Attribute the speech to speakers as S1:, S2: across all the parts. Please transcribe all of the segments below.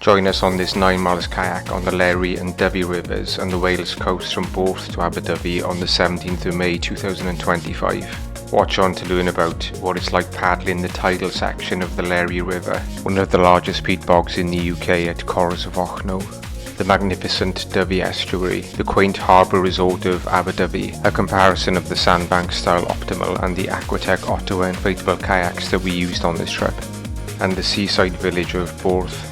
S1: Join us on this 9 miles kayak on the Leri and Dyfi Rivers and the Wales coast from Borth to Aberdovey on the 17th of May 2025. Watch on to learn about what it's like paddling the tidal section of the Leri River, one of the largest peat bogs in the UK at Cors Fochno, the magnificent Dovey estuary, the quaint harbour resort of Aberdovey, a comparison of the sandbank style Optimal and the Aquatech Ottowa inflatable kayaks that we used on this trip, and the seaside village of Borth.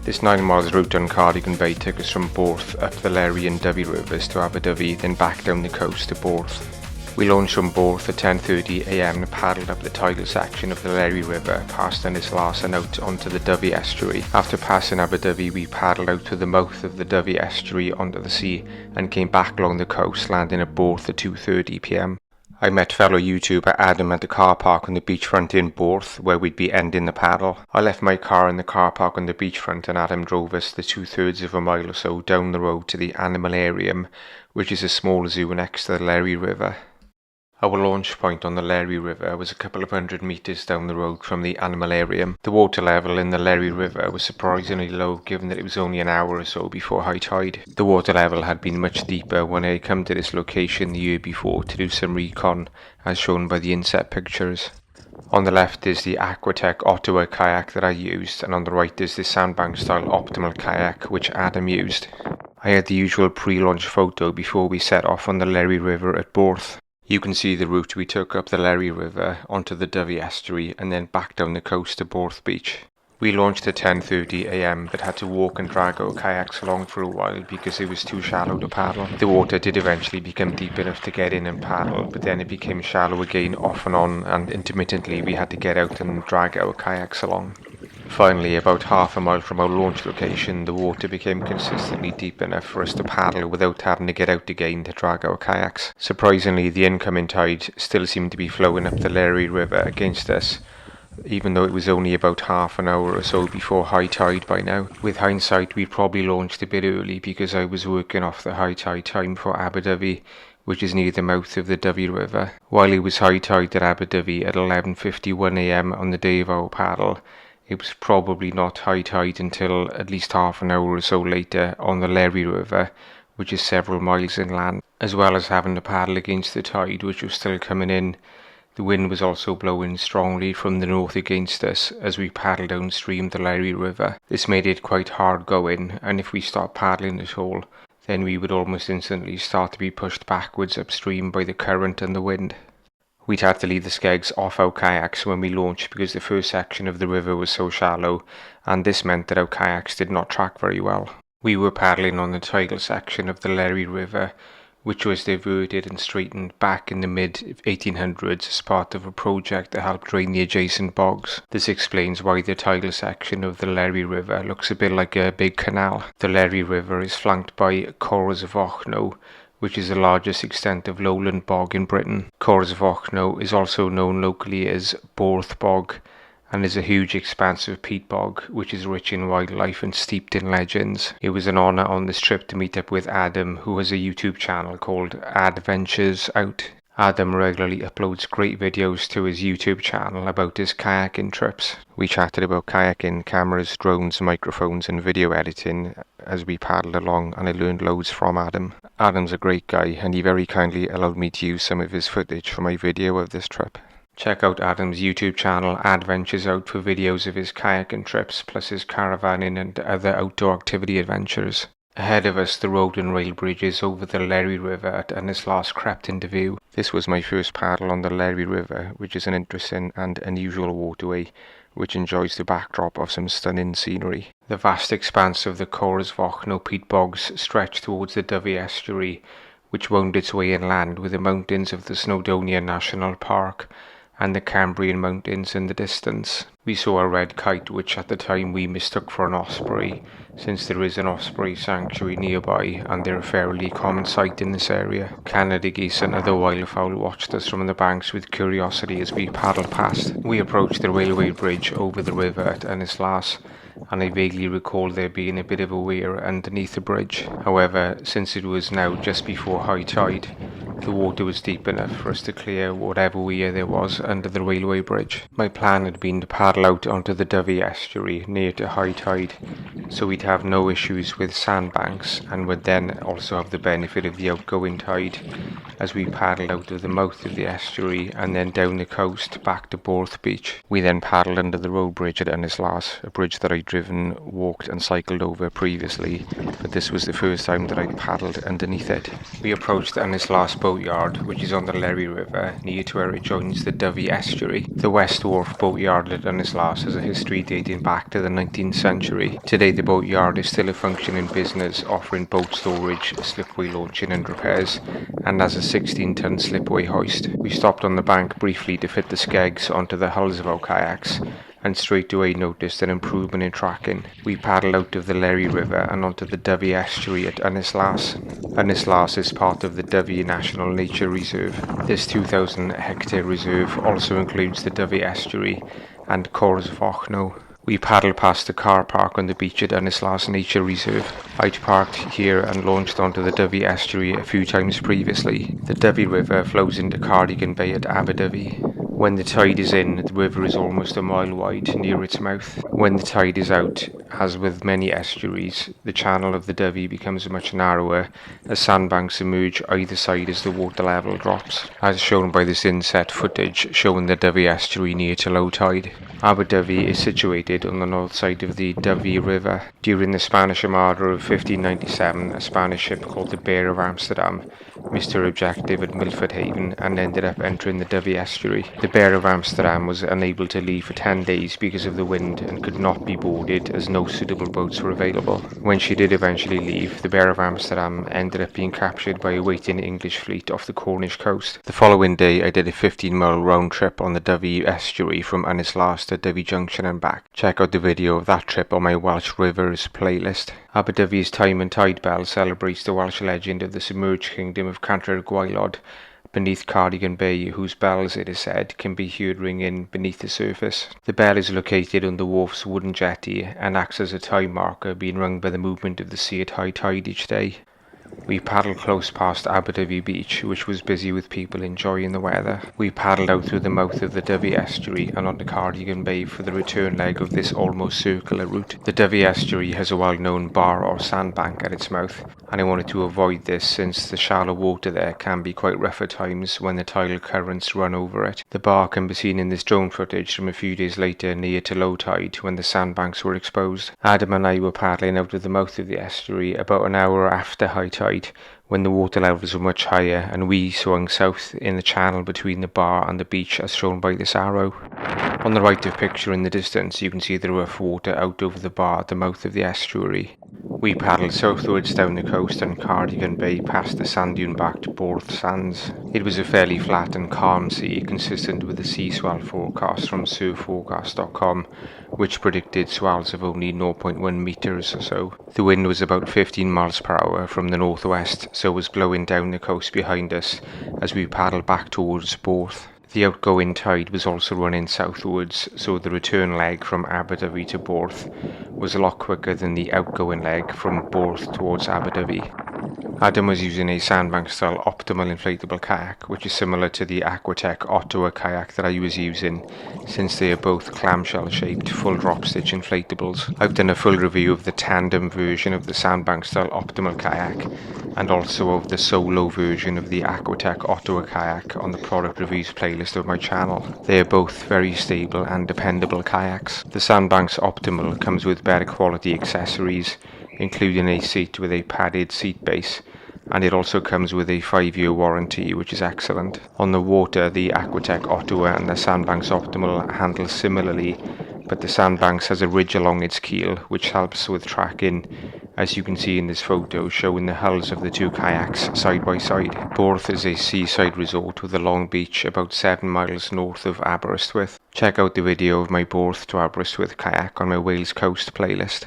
S1: This 9 miles route on Cardigan Bay took us from Borth up the Leri and Dyfi Rivers to Aberdovey, then back down the coast to Borth. We launched from Borth at 10:30 am and paddled up the tidal section of the Leri River, past Ynys and out onto the Dovey estuary. After passing Aberdovey, we paddled out to the mouth of the Dovey estuary onto the sea and came back along the coast, landing at Borth at 2:30 pm. I met fellow YouTuber Adam at the car park on the beachfront in Borth, where we'd be ending the paddle. I left my car in the car park on the beachfront and Adam drove us the 2/3 of a mile or so down the road to the animalarium, which is a small zoo next to the Leri River. Our launch point on the Leri River was a couple of 100 metres down the road from the animalarium. The water level in the Leri River was surprisingly low, given that it was only an hour or so before high tide. The water level had been much deeper when I had come to this location the year before to do some recon, as shown by the inset pictures. On the left is the Aquatech Ottowa kayak that I used, and on the right is the sandbank style Optimal kayak which Adam used. I had the usual pre-launch photo before we set off on the Leri River at Borth. You can see the route we took up the Leri River onto the Dovey estuary and then back down the coast to Borth Beach. We launched at 10:30 am but had to walk and drag our kayaks along for a while because it was too shallow to paddle. The water did eventually become deep enough to get in and paddle, but then it became shallow again off and on, and intermittently we had to get out and drag our kayaks along. Finally, about half a mile from our launch location, the water became consistently deep enough for us to paddle without having to get out again to drag our kayaks. Surprisingly, the incoming tide still seemed to be flowing up the Leri River against us, even though it was only about half an hour or so before high tide by now. With hindsight, we probably launched a bit early because I was working off the high tide time for Aberdovey, which is near the mouth of the Dovey River. While it was high tide at Aberdovey at 11:51 am on the day of our paddle, it was probably not high tide until at least half an hour or so later on the Leri River, which is several miles inland. As well as having to paddle against the tide, which was still coming in, the wind was also blowing strongly from the north against us as we paddled downstream the Leri River. This made it quite hard going, and if we stopped paddling at all, then we would almost instantly start to be pushed backwards upstream by the current and the wind. We'd had to leave the skegs off our kayaks when we launched because the first section of the river was so shallow, and this meant that our kayaks did not track very well. We were paddling on the tidal section of the Leri River, which was diverted and straightened back in the mid-1800s as part of a project to help drain the adjacent bogs. This explains why the tidal section of the Leri River looks a bit like a big canal. The Leri River is flanked by Cors Fochno, which is the largest extent of lowland bog in Britain. Cors Fochno is also known locally as Borth Bog, and is a huge expansive peat bog which is rich in wildlife and steeped in legends. It was an honour on this trip to meet up with Adam, who has a YouTube channel called Adventures Out. Adam regularly uploads great videos to his YouTube channel about his kayaking trips. We chatted about kayaking, cameras, drones, microphones and video editing as we paddled along, and I learned loads from Adam. Adam's a great guy and he very kindly allowed me to use some of his footage for my video of this trip. Check out Adam's YouTube channel Adventures Out for videos of his kayaking trips, plus his caravanning and other outdoor activity adventures. Ahead of us, the road and rail bridges over the Leri River at Ynys crept into view. This was my first paddle on the Leri River, which is an interesting and unusual waterway which enjoys the backdrop of some stunning scenery. The vast expanse of the Cors Fochno peat bogs stretched towards the Dovey estuary, which wound its way inland with the mountains of the Snowdonia National Park and the Cambrian Mountains in the distance. We saw a red kite, which at the time we mistook for an osprey, since there is an osprey sanctuary nearby and they're a fairly common sight in this area. Canada geese and other wildfowl watched us from the banks with curiosity as we paddled past. We approached the railway bridge over the river at Ynys, and I vaguely recall there being a bit of a weir underneath the bridge. However, since it was now just before high tide, The water was deep enough for us to clear whatever weir there was under the railway bridge. My plan had been to paddle out onto the Dovey estuary near to high tide, so we'd have no issues with sandbanks and would then also have the benefit of the outgoing tide as we paddled out of the mouth of the estuary and then down the coast back to Borth beach. We then paddled under the road bridge at Ynyslas, a bridge that I'd driven, walked and cycled over previously, but this was the first time that I'd paddled underneath it. We approached Ynyslas boatyard, which is on the Leri River, near to where it joins the Dovey estuary. The West Wharf boatyard at Ynyslas has a history dating back to the 19th century. Today the boatyard is still a functioning business, offering boat storage, slipway launching and repairs, and has a 16-ton slipway hoist. We stopped on the bank briefly to fit the skegs onto the hulls of our kayaks, and straight away noticed an improvement in tracking. We paddled out of the Leri River and onto the Dovey estuary at Ynyslas. Ynyslas is part of the Dovey National Nature Reserve. This 2,000 hectare reserve also includes the Dovey estuary and Cors Fochno. We paddled past the car park on the beach at Ynyslas Nature Reserve. I'd parked here and launched onto the Dovey estuary a few times previously. The Dovey River flows into Cardigan Bay at Aberdovey. When the tide is in, the river is almost a mile wide near its mouth. When the tide is out, as with many estuaries, the channel of the Dovey becomes much narrower as sandbanks emerge either side as the water level drops, as shown by this inset footage showing the Dovey estuary near to low tide. Aberdovey is situated on the north side of the Dovey River. During the Spanish Armada of 1597, a Spanish ship called the Bear of Amsterdam missed her objective at Milford Haven and ended up entering the Dovey estuary. The Bear of Amsterdam was unable to leave for 10 days because of the wind and could not be boarded as no suitable boats were available. When she did eventually leave, the Bear of Amsterdam ended up being captured by a waiting English fleet off the Cornish coast. The following day I did a 15-mile round trip on the Dovey estuary from Ynyslas to Dovey Junction and back. Check out the video of that trip on my Welsh Rivers playlist. Aberdovey's time and tide bell celebrates the Welsh legend of the submerged kingdom of Cantre'r Gwaelod beneath Cardigan Bay, whose bells, it is said, can be heard ringing beneath the surface. The bell is located on the wharf's wooden jetty and acts as a time marker being rung by the movement of the sea at high tide each day. We paddled close past Aberdovey beach, which was busy with people enjoying the weather. We paddled out through the mouth of the Dovey estuary and onto Cardigan Bay for the return leg of this almost circular route. The Dovey estuary has a well-known bar or sandbank at its mouth, and I wanted to avoid this since the shallow water there can be quite rough at times when the tidal currents run over it. The bar can be seen in this drone footage from a few days later near to low tide when the sandbanks were exposed. Adam and I were paddling out of the mouth of the estuary about an hour after high tide, when the water levels were much higher, and we swung south in the channel between the bar and the beach as shown by this arrow. On the right of picture in the distance you can see the rough water out over the bar at the mouth of the estuary. We paddled southwards down the coast and Cardigan Bay past the sand dune backed Borth sands. It was a fairly flat and calm sea, consistent with the sea swell forecast from surfforecast.com, which predicted swells of only 0.1 metres or so. The wind was about 15 miles per hour from the northwest, so was blowing down the coast behind us as we paddled back towards Borth. The outgoing tide was also running southwards, so the return leg from Aberdovey to Borth was a lot quicker than the outgoing leg from Borth towards Aberdovey. Adam was using a sandbank style optimal inflatable kayak, which is similar to the Aquatech Ottowa kayak that I was using, since they are both clamshell shaped full drop stitch inflatables. I've done a full review of the tandem version of the sandbank style optimal kayak and also of the solo version of the Aquatech Ottowa kayak on the product reviews playlist of my channel. They are both very stable and dependable kayaks. The Sandbank's Optimal comes with better quality accessories, including a seat with a padded seat base, and it also comes with a 5-year warranty, which is excellent. On the water, the Aquatech Ottowa and the Sandbank's Optimal handle similarly, but the Sandbanks has a ridge along its keel, which helps with tracking, as you can see in this photo showing the hulls of the two kayaks side by side. Borth is a seaside resort with a long beach about 7 miles north of Aberystwyth. Check out the video of my Borth to Aberystwyth kayak on my Wales Coast playlist.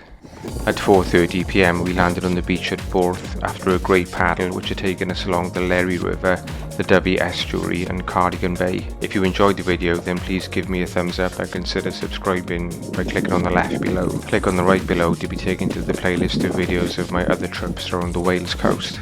S1: At 4:30 PM we landed on the beach at Borth after a great paddle which had taken us along the Leri River, the Dovey estuary and Cardigan Bay. If you enjoyed the video then please give me a thumbs up and consider subscribing by clicking on the left below. Click on the right below to be taken to the playlist of videos of my other trips around the Wales coast.